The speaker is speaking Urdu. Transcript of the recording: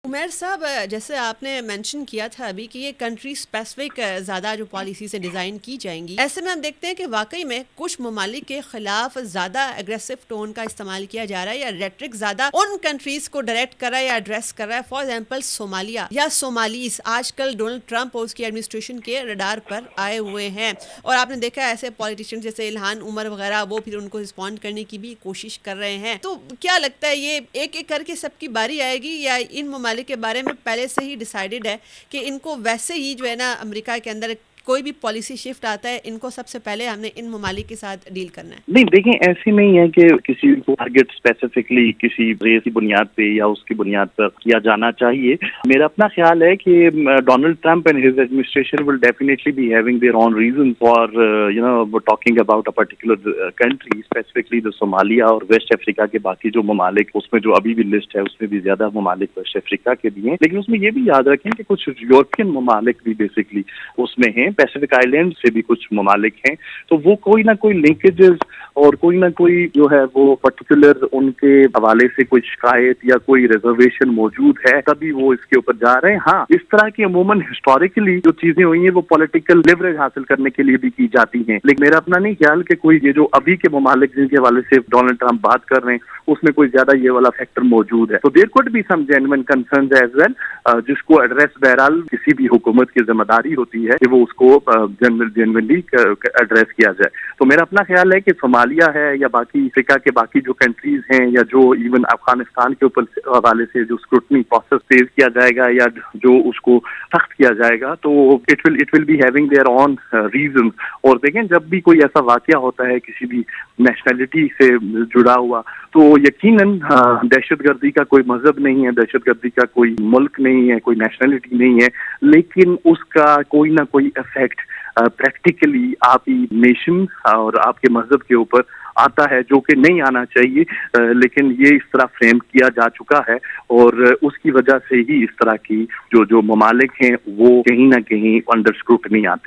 عمیر صاحب، جیسے آپ نے مینشن کیا تھا ابھی کہ یہ کنٹری اسپیسیفک زیادہ جو پالیسی سے ڈیزائن کی جائیں گی، ایسے میں ہم دیکھتے ہیں کہ واقعی میں کچھ ممالک کے خلاف زیادہ اگریسو ٹون کا استعمال کیا جا رہا ہے یا ریٹرک زیادہ ان کنٹریز کو ڈائریکٹ کر رہا ہے یا ایڈریس کر رہا ہے. فار ایگزامپل صومالیہ یا صومالیز آج کل ڈونلڈ ٹرمپ اور اس کی ایڈمنسٹریشن کے رڈار پر آئے ہوئے ہیں، اور آپ نے دیکھا ہے ایسے پالیٹیشین جیسے الہان عمر وغیرہ وہ پھر ان کو رسپونڈ کرنے کی بھی کوشش کر رہے ہیں. تو کیا لگتا ہے یہ ایک ایک کر کے سب کی باری آئے گی یا ان ممالک کے بارے میں پہلے سے ہی ڈیسائیڈڈ ہے کہ ان کو ویسے ہی جو ہے نا امریکہ کے اندر کوئی بھی پالیسی شفٹ آتا ہے ان کو سب سے پہلے ہم نے ان ممالک کے ساتھ ڈیل کرنا ہے؟ نہیں دیکھیں، ایسی نہیں ہے کہ کسی کو ٹارگیٹ اسپیسیفکلی کسی ریس کی بنیاد پہ یا اس کی بنیاد پر کیا جانا چاہیے. میرا اپنا خیال ہے کہ Donald Trump and his administration will definitely be having their own reason for talking about a particular country, specifically the Somalia اور ویسٹ افریقہ کے باقی جو ممالک، اس میں جو ابھی بھی لسٹ ہے اس میں بھی زیادہ ممالک ویسٹ افریقہ کے بھی ہیں، لیکن اس میں یہ بھی یاد رکھیں کہ کچھ یورپین ممالک بھی بیسکلی اس میں ہیں، پیسفک آئیلینڈ سے بھی کچھ ممالک ہیں. تو وہ کوئی نہ کوئی لنکیجز اور کوئی نہ کوئی جو ہے وہ پرٹیکولر ان کے حوالے سے کوئی شکایت یا کوئی ریزرویشن موجود ہے تبھی وہ اس کے اوپر جا رہے ہیں. ہاں، اس طرح کی عموماً ہسٹوریکلی جو چیزیں ہوئی ہیں وہ پولیٹیکل لیوریج حاصل کرنے کے لیے بھی کی جاتی ہیں، لیکن میرا اپنا نہیں خیال کہ کوئی یہ جو ابھی کے ممالک جن کے حوالے سے ڈونلڈ ٹرمپ بات کر رہے ہیں اس میں کوئی زیادہ یہ والا فیکٹر موجود ہے. تو دیر کوڈ بھی سم جینوئن کنسرنز ایز ویل جس کو ایڈریس بہرحال کسی بھی حکومت کی ذمہ داری ہوتی ہے کہ وہ اس کو جینوئنلی ایڈریس کیا جائے. تو میرا اپنا خیال ہے کہ صومالیہ ہے یا باقی افریقہ کے باقی جو کنٹریز ہیں یا جو ایون افغانستان کے اوپر حوالے سے جو اسکروٹنی پروسیس تیز کیا جائے گا یا جو اس کو سخت کیا جائے گا تو it will be having their own reason. اور دیکھیں، جب بھی کوئی ایسا واقعہ ہوتا ہے کسی بھی نیشنلٹی سے جڑا ہوا تو یقیناً دہشت گردی کا کوئی مذہب نہیں ہے، دہشت گردی کا کوئی ملک نہیں ہے، کوئی نیشنلٹی نہیں ہے، لیکن اس کا کوئی نہ کوئی افیکٹ پریکٹیکلی آپ کی نیشن اور آپ کے مذہب کے اوپر آتا ہے، جو کہ نہیں آنا چاہیے، لیکن یہ اس طرح فریم کیا جا چکا ہے اور اس کی وجہ سے ہی اس طرح کی جو ممالک ہیں وہ کہیں نہ کہیں انڈر اسکروٹنی آتے ہیں.